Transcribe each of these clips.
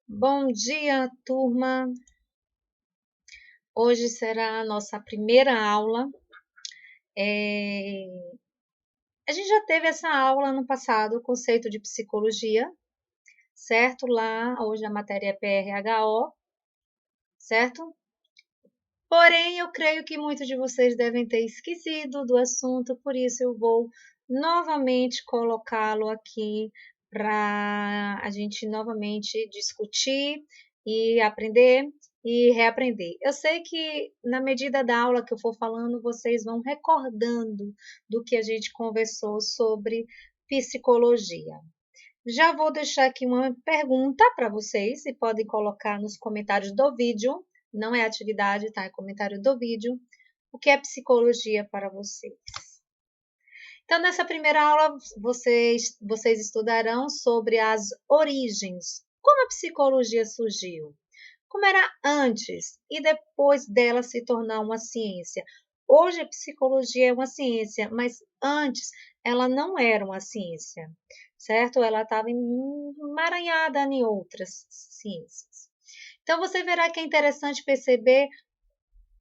Bom dia, turma. Hoje será a nossa primeira aula. A gente já teve essa aula no passado, o conceito de psicologia, certo? Lá, hoje a matéria é PRHO, certo? Porém, eu creio que muitos de vocês devem ter esquecido do assunto, por isso eu vou novamente colocá-lo aqui para a gente novamente discutir e aprender e reaprender. Eu sei que na medida da aula que eu for falando, vocês vão recordando do que a gente conversou sobre psicologia. Já vou deixar aqui uma pergunta para vocês e podem colocar nos comentários do vídeo. Não é atividade, tá? É comentário do vídeo. O que é psicologia para vocês? Então, nessa primeira aula, vocês estudarão sobre as origens. Como a psicologia surgiu? Como era antes e depois dela se tornar uma ciência. Hoje a psicologia é uma ciência, mas antes ela não era uma ciência, certo? Ela estava emaranhada em outras ciências. Então você verá que é interessante perceber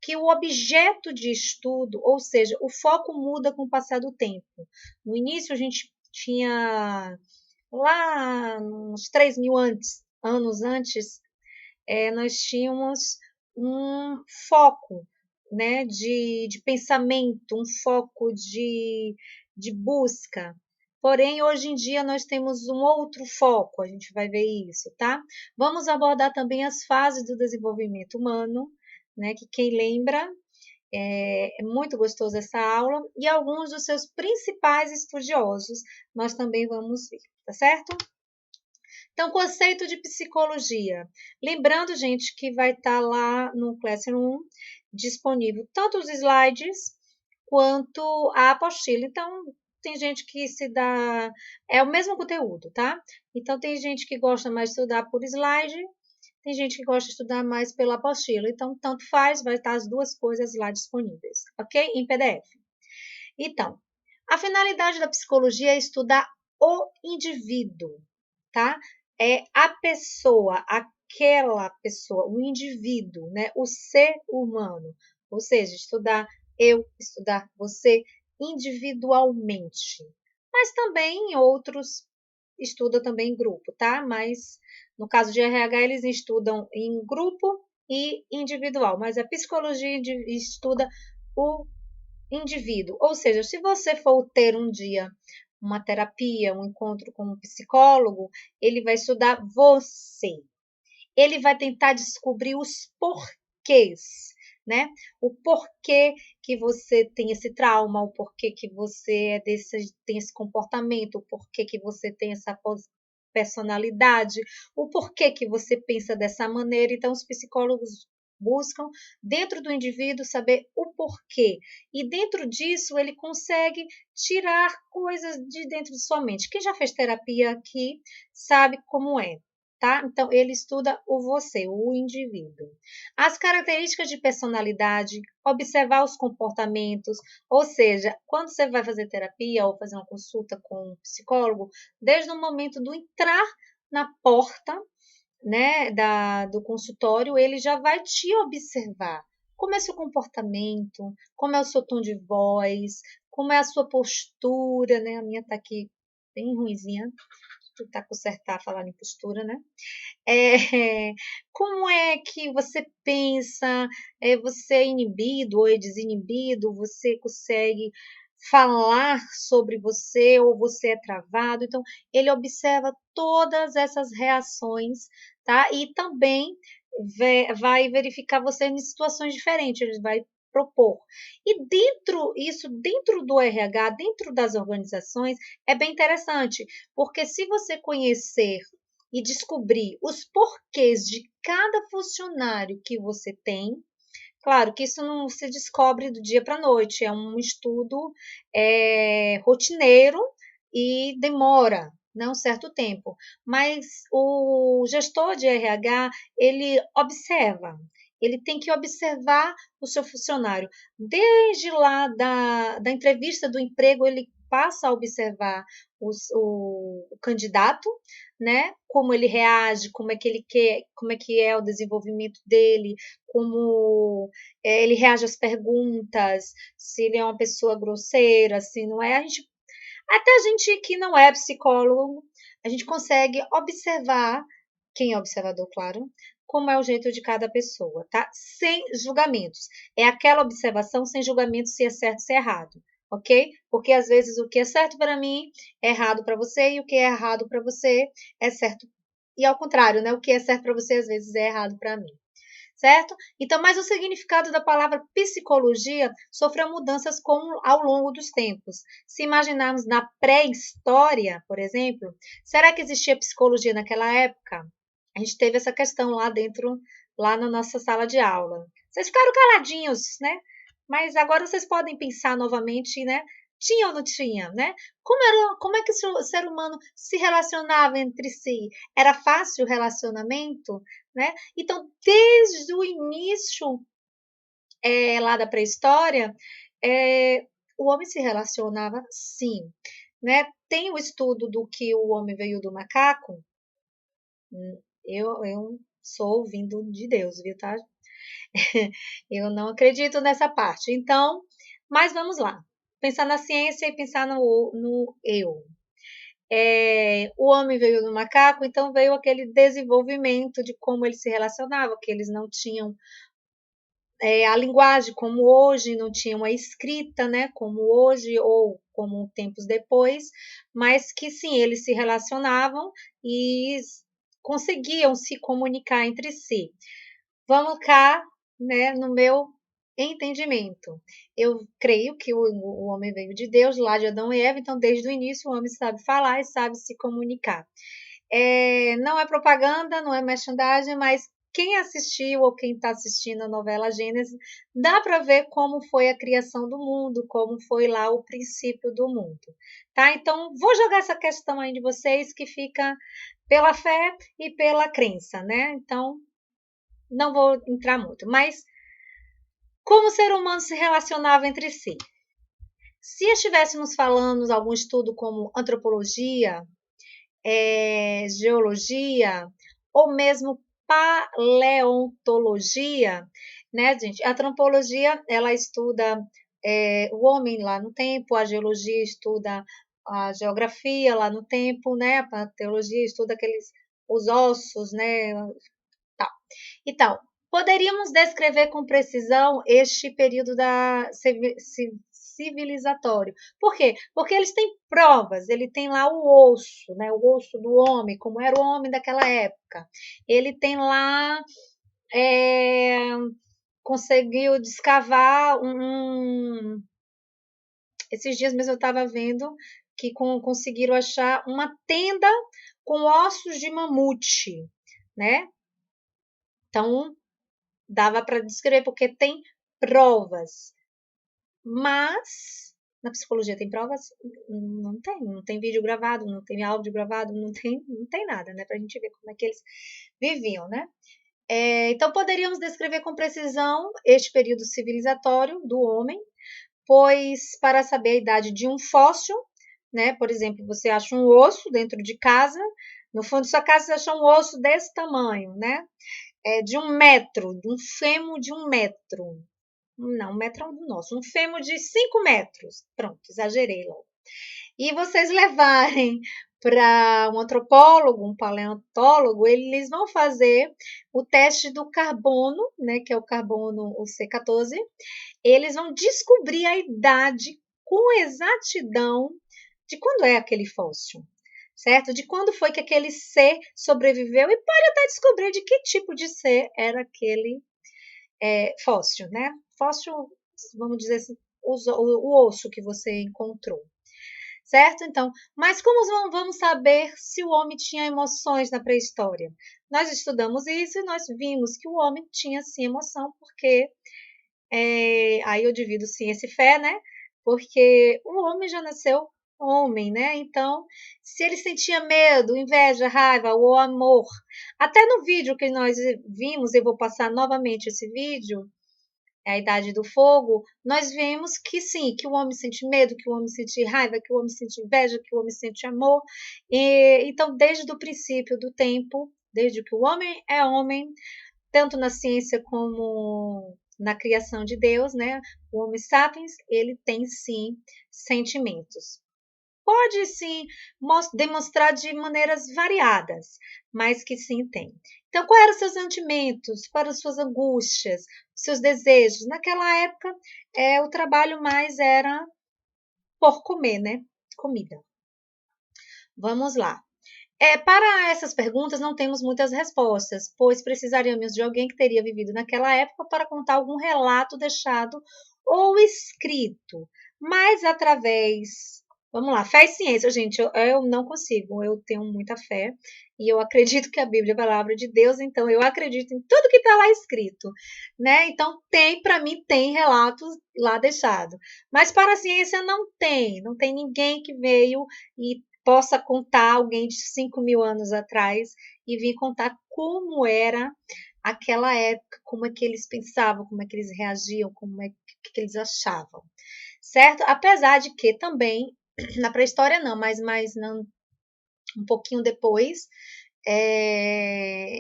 que o objeto de estudo, ou seja, o foco muda com o passar do tempo. No início a gente tinha lá uns 3.000 anos antes, nós tínhamos um foco, né, de pensamento, um foco de busca. Porém, hoje em dia, nós temos um outro foco, a gente vai ver isso, tá? Vamos abordar também as fases do desenvolvimento humano, né, que quem lembra, é muito gostoso essa aula, e alguns dos seus principais estudiosos nós também vamos ver, tá certo? Então, conceito de psicologia. Lembrando, gente, que vai estar lá no Classroom disponível tanto os slides quanto a apostila. Então, tem gente que se dá. É o mesmo conteúdo, tá? Então, tem gente que gosta mais de estudar por slide, tem gente que gosta de estudar mais pela apostila. Então, tanto faz, vai estar as duas coisas lá disponíveis, ok? Em PDF. Então, a finalidade da psicologia é estudar o indivíduo, tá? É a pessoa, aquela pessoa, o indivíduo, né? O ser humano. Ou seja, estudar eu, estudar você individualmente. Mas também em outros estuda também em grupo, tá? Mas no caso de RH, eles estudam em grupo e individual, mas a psicologia estuda o indivíduo. Ou seja, se você for ter um dia uma terapia, um encontro com um psicólogo, ele vai estudar você. Ele vai tentar descobrir os porquês, né? O porquê que você tem esse trauma, o porquê que você tem esse comportamento, o porquê que você tem essa personalidade, o porquê que você pensa dessa maneira. Então, os psicólogos buscam dentro do indivíduo saber o porquê e dentro disso ele consegue tirar coisas de dentro de sua mente. Quem já fez terapia aqui sabe como é. Tá? Então, ele estuda o você, o indivíduo. As características de personalidade, observar os comportamentos, ou seja, quando você vai fazer terapia ou fazer uma consulta com um psicólogo, desde o momento do entrar na porta, né, do consultório, ele já vai te observar. Como é seu comportamento, como é o seu tom de voz, como é a sua postura, né? A minha tá aqui bem ruimzinha. Tentar consertar, falar em postura, né? Como é que você pensa? Você é inibido ou é desinibido? Você consegue falar sobre você ou você é travado? Então, ele observa todas essas reações, tá? E também vai verificar você em situações diferentes. Ele vai propor. E dentro do RH, dentro das organizações, é bem interessante, porque se você conhecer e descobrir os porquês de cada funcionário que você tem. Claro que isso não se descobre do dia para a noite, é um estudo rotineiro e demora, né, um certo tempo. Mas o gestor de RH, ele observa, ele tem que observar o seu funcionário. Desde lá da entrevista do emprego, ele passa a observar o candidato, né? Como ele reage, como é que ele quer, como é que é o desenvolvimento dele, como ele reage às perguntas, se ele é uma pessoa grosseira, se não é. Até a gente que não é psicólogo, a gente consegue observar, quem é observador, claro, como é o jeito de cada pessoa, tá? Sem julgamentos. É aquela observação sem julgamento se é certo ou se é errado, ok? Porque às vezes o que é certo para mim é errado para você e o que é errado para você é certo. E ao contrário, né? O que é certo para você às vezes é errado para mim, certo? Então, mas o significado da palavra psicologia sofreu mudanças ao longo dos tempos. Se imaginarmos na pré-história, por exemplo, será que existia psicologia naquela época? A gente teve essa questão lá dentro, lá na nossa sala de aula. Vocês ficaram caladinhos, né? Mas agora vocês podem pensar novamente, né? Tinha ou não tinha, né? Como é que o ser humano se relacionava entre si? Era fácil o relacionamento, né? Então, desde o início lá da pré-história, o homem se relacionava sim, né? Tem o estudo do que o homem veio do macaco. Eu sou vindo de Deus, viu, tá? Eu não acredito nessa parte. Então, mas vamos lá. Pensar na ciência e pensar no eu. O homem veio do macaco, então veio aquele desenvolvimento de como ele se relacionava, que eles não tinham a linguagem como hoje, não tinham a escrita, né, como hoje ou como tempos depois, mas que sim, eles se relacionavam e conseguiam se comunicar entre si. Vamos cá, né, no meu entendimento. Eu creio que o homem veio de Deus, lá de Adão e Eva, então desde o início o homem sabe falar e sabe se comunicar. Não é propaganda, não é merchandising, mas quem assistiu ou quem está assistindo a novela Gênesis, dá para ver como foi a criação do mundo, como foi lá o princípio do mundo, tá? Então, vou jogar essa questão aí de vocês que fica pela fé e pela crença, né? Então, não vou entrar muito, mas como o ser humano se relacionava entre si? Se estivéssemos falando algum estudo como antropologia, geologia ou mesmo paleontologia, né, gente? A antropologia, ela estuda o homem lá no tempo, a geologia estuda a geografia lá no tempo, né? A paleontologia estuda os ossos, né? Tal. Então, poderíamos descrever com precisão este período civilizatório. Por quê? Porque eles têm provas, ele tem lá o osso, né? O osso do homem, como era o homem daquela época. Ele tem lá, conseguiu descavar esses dias mesmo eu estava vendo que conseguiram achar uma tenda com ossos de mamute, né? Então, dava para descrever, porque tem provas. Mas na psicologia tem provas? Não tem vídeo gravado, não tem áudio gravado, não tem nada, né? Para a gente ver como é que eles viviam, né? Então, poderíamos descrever com precisão este período civilizatório do homem, pois para saber a idade de um fóssil, né? Por exemplo, você acha um osso dentro de casa, no fundo da sua casa você acha um osso desse tamanho, né? De 1 metro, de um fêmur de 1 metro. Não, 1 metro é um do nosso. Um fêmur de 5 metros. Pronto, exagerei logo. E vocês levarem para um antropólogo, um paleontólogo, eles vão fazer o teste do carbono, né, que é o carbono, o C14. Eles vão descobrir a idade com exatidão de quando é aquele fóssil, certo? De quando foi que aquele ser sobreviveu e pode até descobrir de que tipo de ser era aquele fóssil, né? Fóssil, vamos dizer assim, o osso que você encontrou, certo? Então, mas como vamos saber se o homem tinha emoções na pré-história? Nós estudamos isso e nós vimos que o homem tinha sim emoção, porque aí eu divido ciência e fé, né? Porque o homem já nasceu homem, né? Então, se ele sentia medo, inveja, raiva ou amor, até no vídeo que nós vimos, eu vou passar novamente esse vídeo, a Idade do Fogo, nós vemos que sim, que o homem sente medo, que o homem sente raiva, que o homem sente inveja, que o homem sente amor. Então, desde o princípio do tempo, desde que o homem é homem, tanto na ciência como na criação de Deus, né? O Homo sapiens, ele tem sim sentimentos. Pode sim demonstrar de maneiras variadas, mas que sim tem. Então, quais eram os seus sentimentos, quais eram as suas angústias, os seus desejos? Naquela época, o trabalho mais era por comer, né? Comida. Vamos lá. Para essas perguntas, não temos muitas respostas, pois precisaríamos de alguém que teria vivido naquela época para contar algum relato deixado ou escrito, mas através. Vamos lá, fé e ciência, gente, eu não consigo, eu tenho muita fé e eu acredito que a Bíblia é a palavra de Deus, então eu acredito em tudo que está lá escrito, né? Então para mim, tem relatos lá deixado, mas para a ciência não tem ninguém que veio e possa contar alguém de 5.000 anos atrás e vir contar como era aquela época, como é que eles pensavam, como é que eles reagiam, como é que eles achavam, certo? Apesar de que também, na pré-história não, mas não, um pouquinho depois,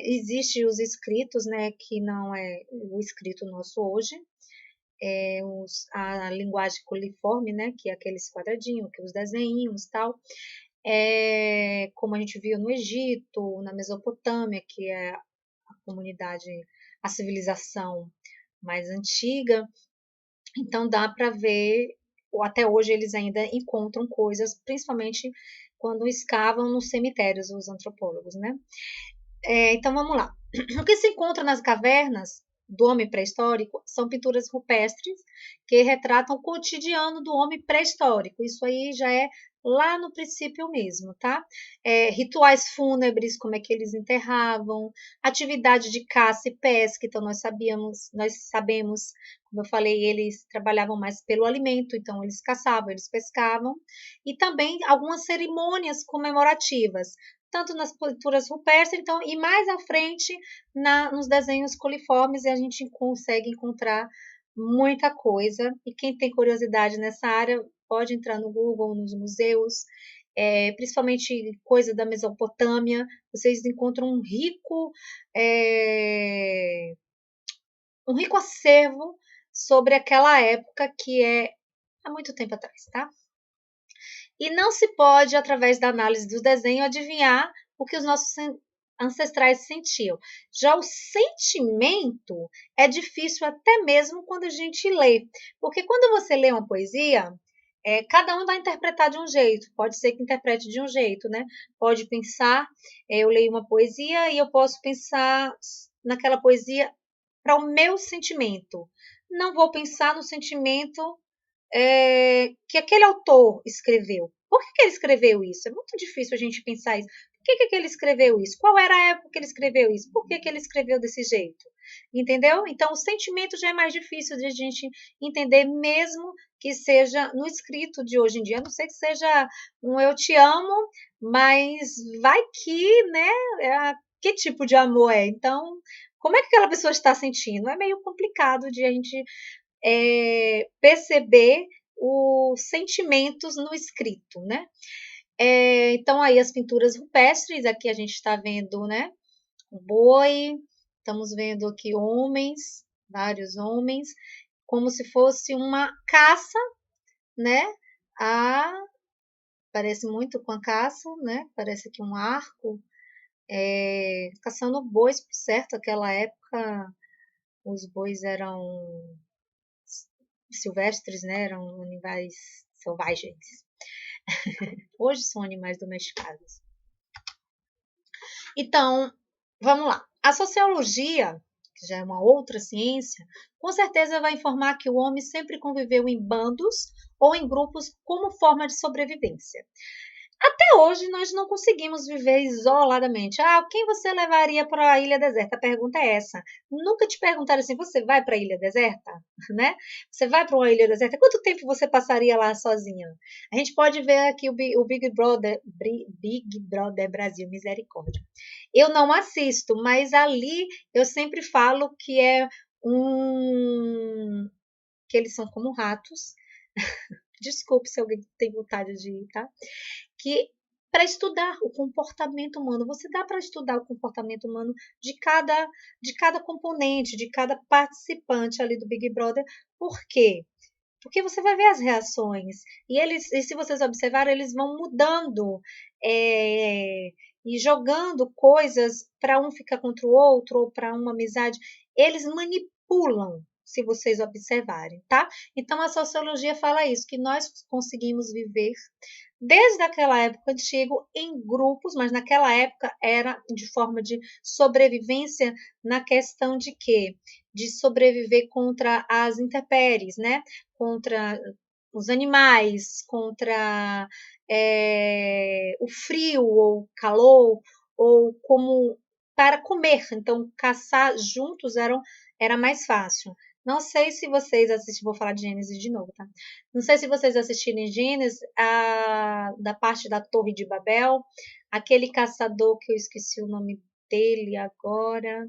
existe os escritos, né, que não é o escrito nosso hoje, a linguagem coliforme, né, que é aqueles quadradinhos, que os desenhos tal, como a gente viu no Egito, na Mesopotâmia, que é a comunidade, a civilização mais antiga. Então dá para ver, ou até hoje eles ainda encontram coisas, principalmente quando escavam nos cemitérios, os antropólogos, né? Então vamos lá. O que se encontra nas cavernas do homem pré-histórico são pinturas rupestres que retratam o cotidiano do homem pré-histórico. Isso aí já é lá no princípio mesmo, tá? Rituais fúnebres, como é que eles enterravam, atividade de caça e pesca, então nós sabemos, como eu falei, eles trabalhavam mais pelo alimento, então eles caçavam, eles pescavam, e também algumas cerimônias comemorativas, tanto nas pinturas rupestres, então, e mais à frente nos desenhos coliformes, e a gente consegue encontrar muita coisa. E quem tem curiosidade nessa área pode entrar no Google, nos museus, principalmente coisa da Mesopotâmia, vocês encontram um rico acervo sobre aquela época que é há muito tempo atrás, tá? E não se pode, através da análise do desenho, adivinhar o que os nossos ancestrais sentiam. Já o sentimento é difícil até mesmo quando a gente lê, porque quando você lê uma poesia, cada um vai interpretar de um jeito, pode ser que interprete de um jeito, né? Pode pensar, eu leio uma poesia e eu posso pensar naquela poesia para o meu sentimento. Não vou pensar no sentimento que aquele autor escreveu. Por que ele escreveu isso? É muito difícil a gente pensar isso. Por que ele escreveu isso? Qual era a época que ele escreveu isso? Por que ele escreveu desse jeito? Entendeu? Então, o sentimento já é mais difícil de a gente entender, mesmo que seja no escrito de hoje em dia. A não sei que seja um eu te amo, mas vai que, né? Que tipo de amor é? Então, como é que aquela pessoa está sentindo? É meio complicado de a gente perceber os sentimentos no escrito, né? Então, aí as pinturas rupestres, aqui a gente está vendo, né? O boi, estamos vendo aqui homens, vários homens, como se fosse uma caça, né? Parece muito com a caça, né? Parece aqui um arco, caçando bois, certo? Aquela época os bois eram silvestres, né? Eram animais selvagens. Hoje são animais domesticados. Então, vamos lá. A sociologia, que já é uma outra ciência, com certeza vai informar que o homem sempre conviveu em bandos ou em grupos como forma de sobrevivência. Até hoje nós não conseguimos viver isoladamente. Quem você levaria para a ilha deserta? A pergunta é essa. Nunca te perguntaram assim, você vai para a ilha deserta? Né? Você vai para uma ilha deserta? Quanto tempo você passaria lá sozinha? A gente pode ver aqui o Big Brother Brasil, misericórdia. Eu não assisto, mas ali eu sempre falo que é que eles são como ratos. Desculpe se alguém tem vontade de ir, tá? Que para estudar o comportamento humano, você dá para estudar o comportamento humano de cada componente, de cada participante ali do Big Brother. Por quê? Porque você vai ver as reações. E se vocês observarem, eles vão mudando é, e jogando coisas para um ficar contra o outro ou para uma amizade. Eles manipulam, se vocês observarem, tá? Então a sociologia fala isso, que nós conseguimos viver desde aquela época antiga em grupos, mas naquela época era de forma de sobrevivência na questão de quê? De sobreviver contra as intempéries, né? Contra os animais, contra o frio ou calor, ou como para comer. Então, caçar juntos era mais fácil. Não sei se vocês assistem, vou falar de Gênesis de novo, tá? Não sei se vocês assistirem Gênesis, da parte da Torre de Babel, aquele caçador que eu esqueci o nome dele agora,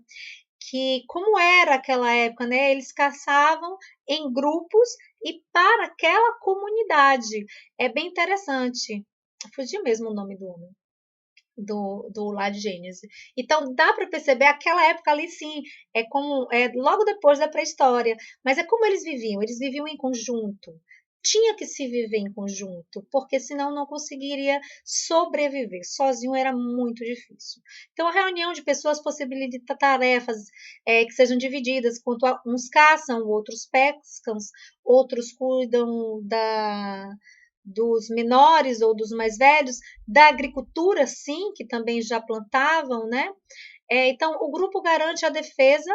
que como era aquela época, né? Eles caçavam em grupos e para aquela comunidade. É bem interessante. Fugiu mesmo o nome do homem. Do lá de Gênesis. Então dá para perceber aquela época ali sim, logo depois da pré-história, mas é como eles viviam em conjunto. Tinha que se viver em conjunto, porque senão não conseguiria sobreviver. Sozinho era muito difícil. Então, a reunião de pessoas possibilita tarefas que sejam divididas, quanto uns caçam, outros pescam, outros cuidam dos menores ou dos mais velhos, da agricultura, sim, que também já plantavam, né? Então, o grupo garante a defesa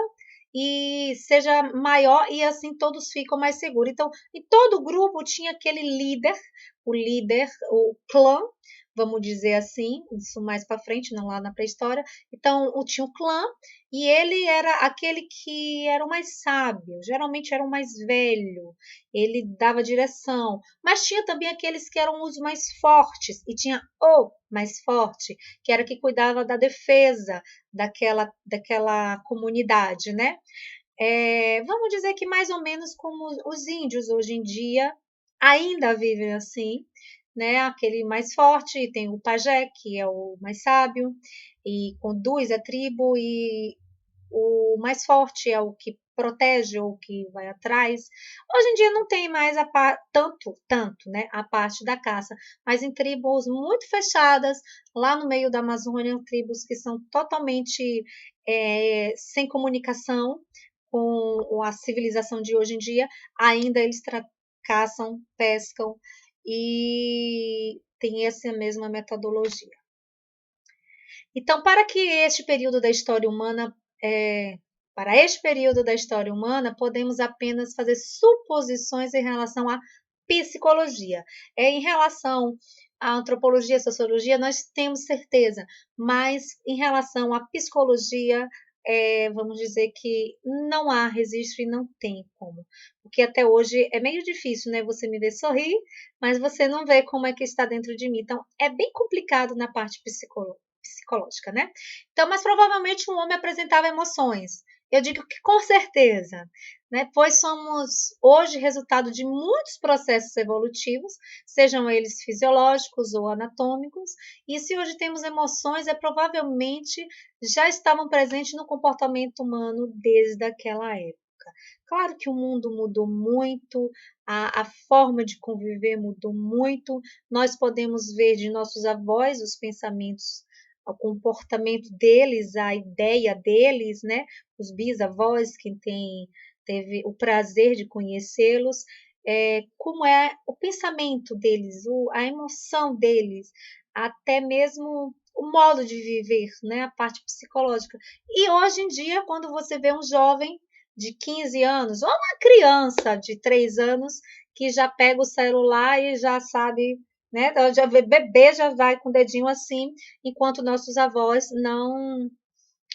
e seja maior e assim todos ficam mais seguros. Então, em todo grupo tinha aquele líder, o clã, vamos dizer assim, isso mais para frente, não lá na pré-história. Então, tinha o clã e ele era aquele que era o mais sábio, geralmente era o mais velho, ele dava direção, mas tinha também aqueles que eram os mais fortes e tinha o mais forte, que era que cuidava da defesa daquela comunidade, né? Vamos dizer que mais ou menos como os índios hoje em dia ainda vivem assim, né? Aquele mais forte, tem o pajé, que é o mais sábio, e conduz a tribo, e o mais forte é o que protege ou que vai atrás. Hoje em dia não tem mais tanto, né, a parte da caça, mas em tribos muito fechadas, lá no meio da Amazônia, tribos que são totalmente sem comunicação com a civilização de hoje em dia, ainda eles caçam, pescam e tem essa mesma metodologia. Então, para este período da história humana, podemos apenas fazer suposições em relação à psicologia. Em relação à antropologia e sociologia, nós temos certeza, mas em relação à psicologia, vamos dizer que não há registro e não tem como. Porque até hoje é meio difícil, né? Você me ver sorrir, mas você não vê como é que está dentro de mim. Então, é bem complicado na parte psicológica, né? Então, mas provavelmente um homem apresentava emoções. Eu digo que com certeza, né? Pois somos hoje resultado de muitos processos evolutivos, sejam eles fisiológicos ou anatômicos, e se hoje temos emoções, provavelmente já estavam presentes no comportamento humano desde aquela época. Claro que o mundo mudou muito, a forma de conviver mudou muito, nós podemos ver de nossos avós os pensamentos, o comportamento deles, a ideia deles, né? Os bisavós, teve o prazer de conhecê-los, como é o pensamento deles, a emoção deles, até mesmo o modo de viver, né? A parte psicológica. E hoje em dia, quando você vê um jovem de 15 anos ou uma criança de 3 anos que já pega o celular e já sabe, né? Já bebê já vai com o dedinho assim, enquanto nossos avós não.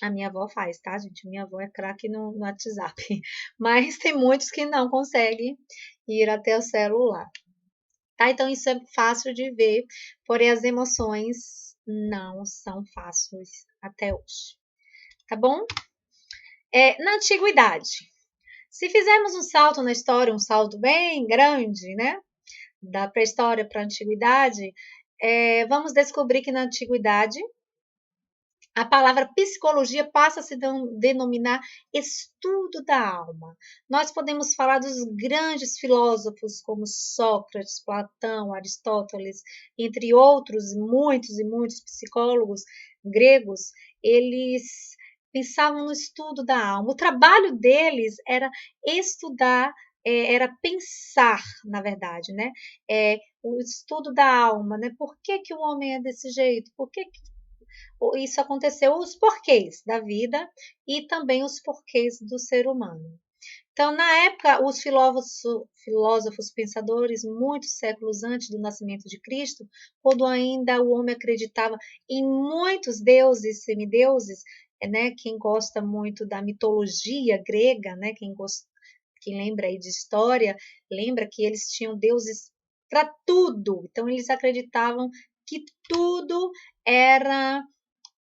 A minha avó faz, tá, gente? Minha avó é craque no WhatsApp. Mas tem muitos que não conseguem ir até o celular. Tá? Então, isso é fácil de ver, porém as emoções não são fáceis até hoje. Tá bom? Na antiguidade, Se fizermos um salto na história, um salto bem grande, né? Da pré-história para a antiguidade, vamos descobrir que na antiguidade a palavra psicologia passa a se denominar estudo da alma. Nós podemos falar dos grandes filósofos como Sócrates, Platão, Aristóteles, entre outros, muitos e muitos psicólogos gregos, eles pensavam no estudo da alma. O trabalho deles era estudar, era pensar, na verdade, né? O estudo da alma, né? Por que que o homem é desse jeito? Por que isso aconteceu, os porquês da vida e também os porquês do ser humano. Então, na época, os filósofos pensadores, muitos séculos antes do nascimento de Cristo, quando ainda o homem acreditava em muitos deuses, semideuses, né? Quem gosta muito da mitologia grega, né? Quem lembra aí de história, lembra que eles tinham deuses para tudo. Então, eles acreditavam que tudo era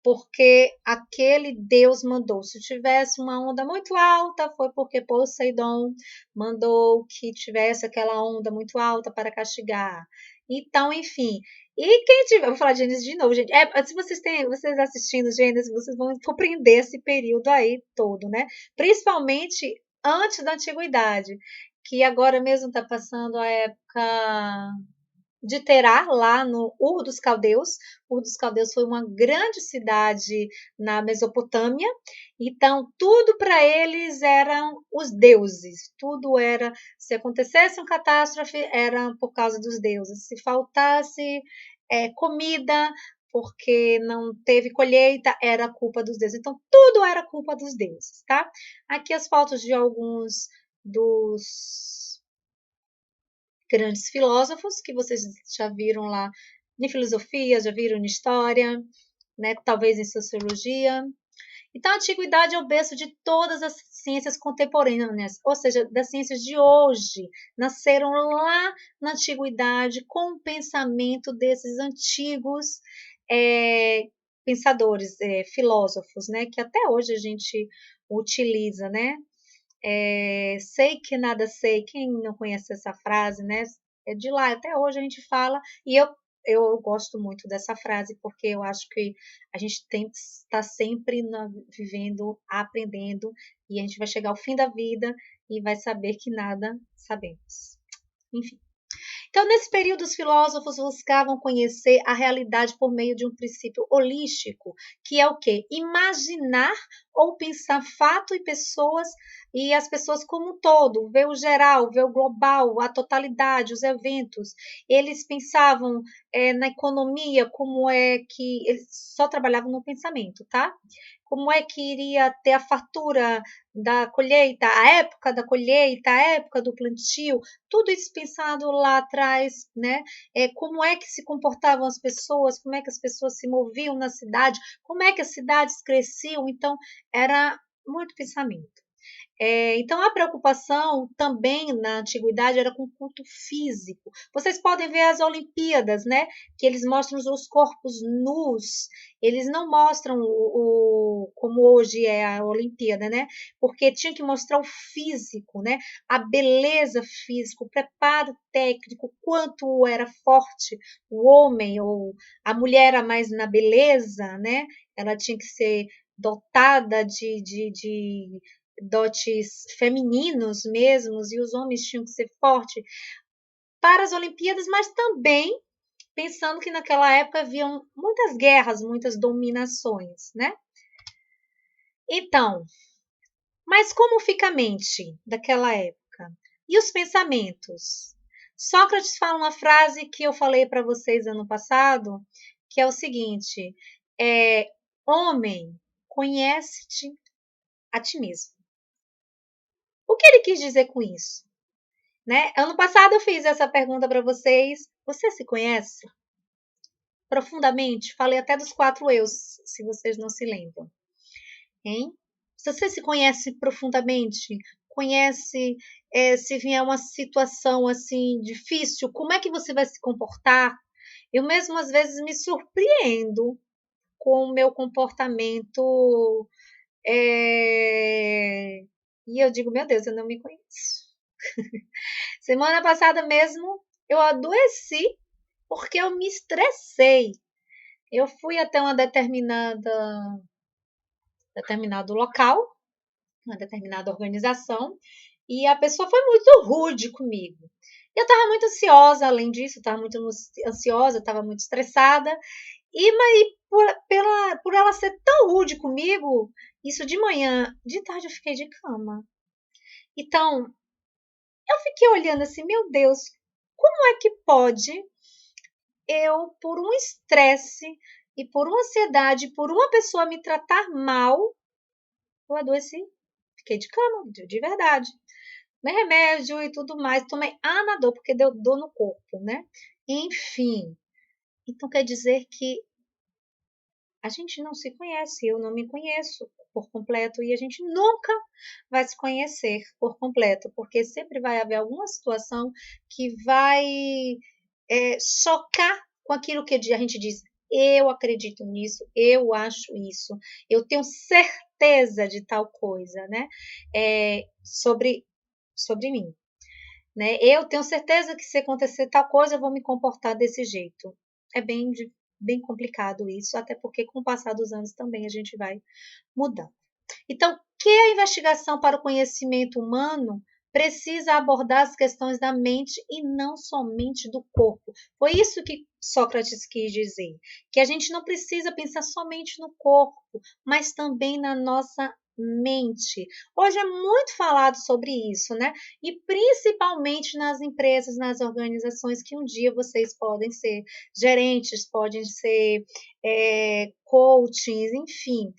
porque aquele Deus mandou. Se tivesse uma onda muito alta, foi porque Poseidon mandou que tivesse aquela onda muito alta para castigar. Então, enfim. E quem tiver, vou falar de Gênesis de novo, gente. Se vocês assistindo Gênesis, vocês vão compreender esse período aí todo, né? Principalmente antes da antiguidade, que agora mesmo está passando a época de Terá, lá no Ur dos Caldeus. Ur dos Caldeus foi uma grande cidade na Mesopotâmia, então tudo para eles eram os deuses, tudo era, se acontecesse uma catástrofe, era por causa dos deuses, se faltasse comida, porque não teve colheita, era culpa dos deuses. Então, tudo era culpa dos deuses, tá? Aqui as fotos de alguns dos grandes filósofos que vocês já viram lá em filosofia, já viram em história, né? Talvez em sociologia. Então, a antiguidade é o berço de todas as ciências contemporâneas, ou seja, das ciências de hoje, nasceram lá na antiguidade com o pensamento desses antigos pensadores, filósofos, né? Que até hoje a gente utiliza, né? Sei que nada sei, quem não conhece essa frase, né? É de lá, até hoje a gente fala, e eu gosto muito dessa frase, porque eu acho que a gente tem que estar sempre vivendo, aprendendo, e a gente vai chegar ao fim da vida e vai saber que nada sabemos. Enfim. Então, nesse período, os filósofos buscavam conhecer a realidade por meio de um princípio holístico, que é o quê? Imaginar ou pensar fato e pessoas e as pessoas como um todo, ver o geral, ver o global, a totalidade, os eventos. Eles pensavam na economia, como é que eles só trabalhavam no pensamento, tá? Como é que iria ter a fartura da colheita, a época da colheita, a época do plantio, tudo isso pensado lá atrás, né? Como é que se comportavam as pessoas, como é que as pessoas se moviam na cidade, como é que as cidades cresciam. Então, era muito pensamento. Então, a preocupação também na antiguidade era com o culto físico. Vocês podem ver as Olimpíadas, né? Que eles mostram os corpos nus. Eles não mostram como hoje é a Olimpíada, né? Porque tinha que mostrar o físico, né? A beleza física, o preparo técnico, quanto era forte o homem ou a mulher era mais na beleza, né? Ela tinha que ser dotada de dotes femininos mesmos, e os homens tinham que ser fortes para as Olimpíadas, mas também pensando que naquela época haviam muitas guerras, muitas dominações, né? Então, mas como fica a mente daquela época? E os pensamentos? Sócrates fala uma frase que eu falei para vocês ano passado, que é o seguinte: homem, conhece-te a ti mesmo. O que ele quis dizer com isso? Né? Ano passado eu fiz essa pergunta para vocês. Você se conhece profundamente? Falei até dos 4 eus, se vocês não se lembram. Hein? Se você se conhece profundamente, conhece se vier uma situação assim difícil, como é que você vai se comportar? Eu mesmo às vezes me surpreendo com o meu comportamento e E eu digo, meu Deus, eu não me conheço. Semana passada mesmo, eu adoeci porque eu me estressei. Eu fui até determinado local, uma determinada organização, e a pessoa foi muito rude comigo. Eu estava muito ansiosa, além disso, estava muito ansiosa, estava muito estressada, mas por ela ser tão rude comigo, isso de manhã, de tarde eu fiquei de cama. Então, eu fiquei olhando assim, meu Deus, como é que pode eu, por um estresse e por uma ansiedade, por uma pessoa me tratar mal, eu adoeci, fiquei de cama, de verdade. Tomei remédio e tudo mais, tomei Anador, porque deu dor no corpo, né? Enfim, então quer dizer que a gente não se conhece, eu não me conheço por completo e a gente nunca vai se conhecer por completo, porque sempre vai haver alguma situação que vai chocar com aquilo que a gente diz. Eu acredito nisso, eu acho isso, eu tenho certeza de tal coisa, né? Sobre mim, né? Eu tenho certeza que se acontecer tal coisa, eu vou me comportar desse jeito. É bem complicado isso, até porque com o passar dos anos também a gente vai mudando. Então, que a investigação para o conhecimento humano precisa abordar as questões da mente e não somente do corpo. Foi isso que Sócrates quis dizer, que a gente não precisa pensar somente no corpo, mas também na nossa mente. Hoje é muito falado sobre isso, né? E principalmente nas empresas, nas organizações que um dia vocês podem ser gerentes, podem ser coachings, enfim,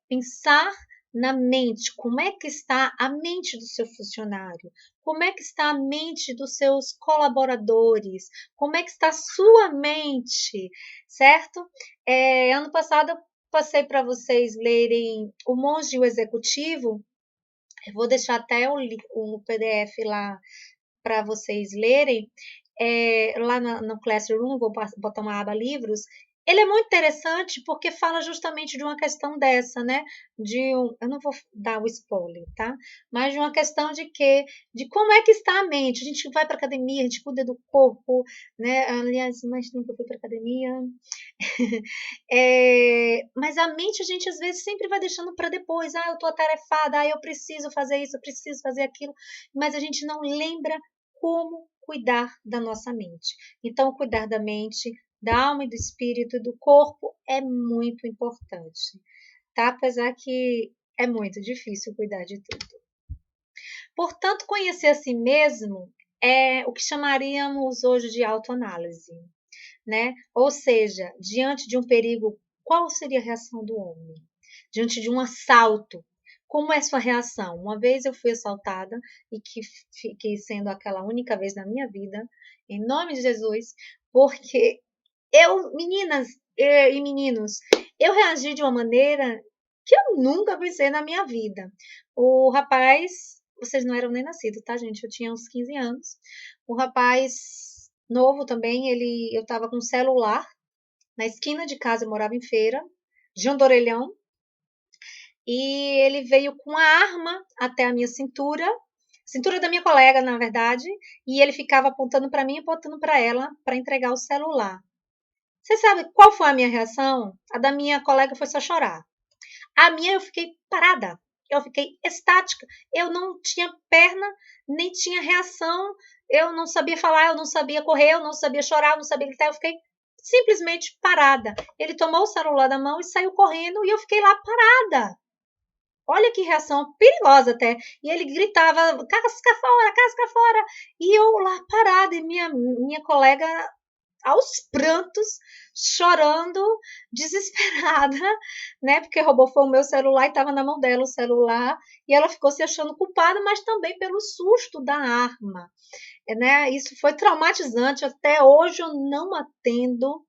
pensar na mente, como é que está a mente do seu funcionário, como é que está a mente dos seus colaboradores, como é que está a sua mente, certo? Ano passado eu passei para vocês lerem O Monge e o Executivo, eu vou deixar até o PDF lá para vocês lerem, lá no Classroom, vou botar uma aba livros. Ele é muito interessante porque fala justamente de uma questão dessa, né? Eu não vou dar o spoiler, tá? Mas de uma questão de como é que está a mente. A gente vai para academia, a gente cuida do corpo, né? Aliás, mais nunca fui para academia. Mas a mente a gente às vezes sempre vai deixando para depois. Eu tô atarefada, eu preciso fazer isso, eu preciso fazer aquilo. Mas a gente não lembra como cuidar da nossa mente. Então, cuidar da mente, da alma e do espírito e do corpo é muito importante, tá? Apesar que é muito difícil cuidar de tudo. Portanto, conhecer a si mesmo é o que chamaríamos hoje de autoanálise, né? Ou seja, diante de um perigo, qual seria a reação do homem? Diante de um assalto, como é sua reação? Uma vez eu fui assaltada e que fiquei sendo aquela única vez na minha vida, em nome de Jesus, porque meninas e meninos, eu reagi de uma maneira que eu nunca pensei na minha vida. O rapaz, vocês não eram nem nascidos, tá, gente? Eu tinha uns 15 anos. O rapaz novo também, eu tava com um celular na esquina de casa, eu morava em Feira, João do Orelhão, e ele veio com a arma até a minha cintura da minha colega, na verdade, e ele ficava apontando para mim e apontando para ela para entregar o celular. Você sabe qual foi a minha reação? A da minha colega foi só chorar. A minha eu fiquei parada, eu fiquei estática, eu não tinha perna, nem tinha reação, eu não sabia falar, eu não sabia correr, eu não sabia chorar, eu não sabia gritar, eu fiquei simplesmente parada. Ele tomou o celular da mão e saiu correndo e eu fiquei lá parada. Olha que reação perigosa até. E ele gritava, casca fora, casca fora. E eu lá parada, e minha colega aos prantos, chorando, desesperada, né? Porque roubou foi o meu celular e estava na mão dela o celular. E ela ficou se achando culpada, mas também pelo susto da arma. Né? Isso foi traumatizante. Até hoje eu não atendo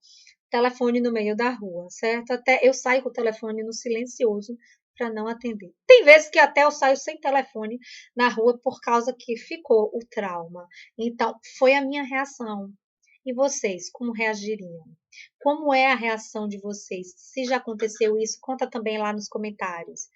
telefone no meio da rua, certo? Até eu saio com o telefone no silencioso para não atender. Tem vezes que até eu saio sem telefone na rua por causa que ficou o trauma. Então, foi a minha reação. E vocês, como reagiriam? Como é a reação de vocês? Se já aconteceu isso, conta também lá nos comentários.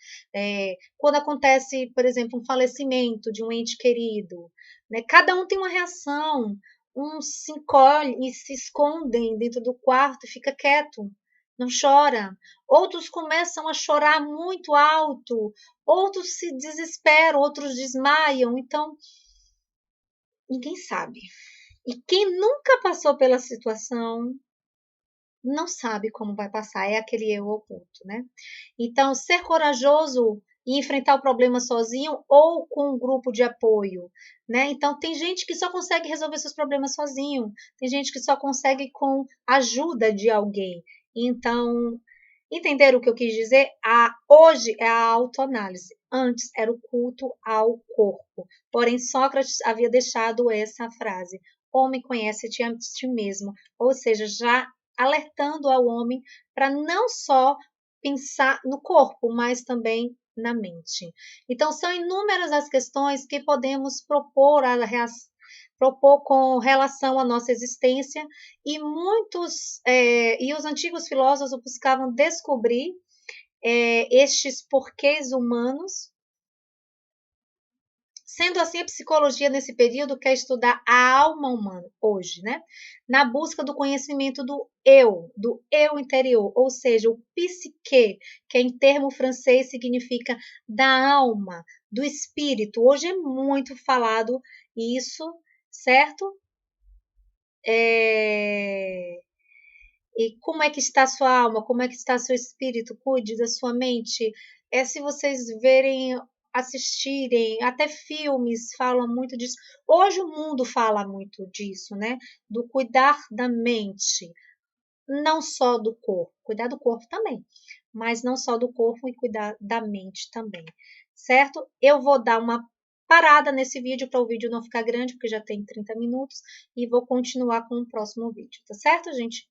Quando acontece, por exemplo, um falecimento de um ente querido, né? Cada um tem uma reação. Uns se encolhem e se escondem dentro do quarto e fica quieto, não chora. Outros começam a chorar muito alto, outros se desesperam, outros desmaiam. Então, ninguém sabe. E quem nunca passou pela situação não sabe como vai passar, é aquele eu oculto, né? Então, ser corajoso e enfrentar o problema sozinho ou com um grupo de apoio, né? Então, tem gente que só consegue resolver seus problemas sozinho, tem gente que só consegue com a ajuda de alguém. Então, entenderam o que eu quis dizer? Hoje é a autoanálise, antes era o culto ao corpo. Porém, Sócrates havia deixado essa frase: homem, conhece-te a ti mesmo, ou seja, já alertando ao homem para não só pensar no corpo, mas também na mente. Então, são inúmeras as questões que podemos propor com relação à nossa existência, e e os antigos filósofos buscavam descobrir estes porquês humanos. Sendo assim, a psicologia nesse período quer estudar a alma humana hoje, né? Na busca do conhecimento do eu interior, ou seja, o psique, que em termo francês significa da alma, do espírito. Hoje é muito falado isso, certo? E como é que está a sua alma? Como é que está seu espírito? Cuide da sua mente. Se vocês verem, assistirem, até filmes falam muito disso. Hoje o mundo fala muito disso, né? Do cuidar da mente, não só do corpo. Cuidar do corpo também, mas não só do corpo, e cuidar da mente também, certo? Eu vou dar uma parada nesse vídeo para o vídeo não ficar grande, porque já tem 30 minutos, e vou continuar com o próximo vídeo, tá certo, gente?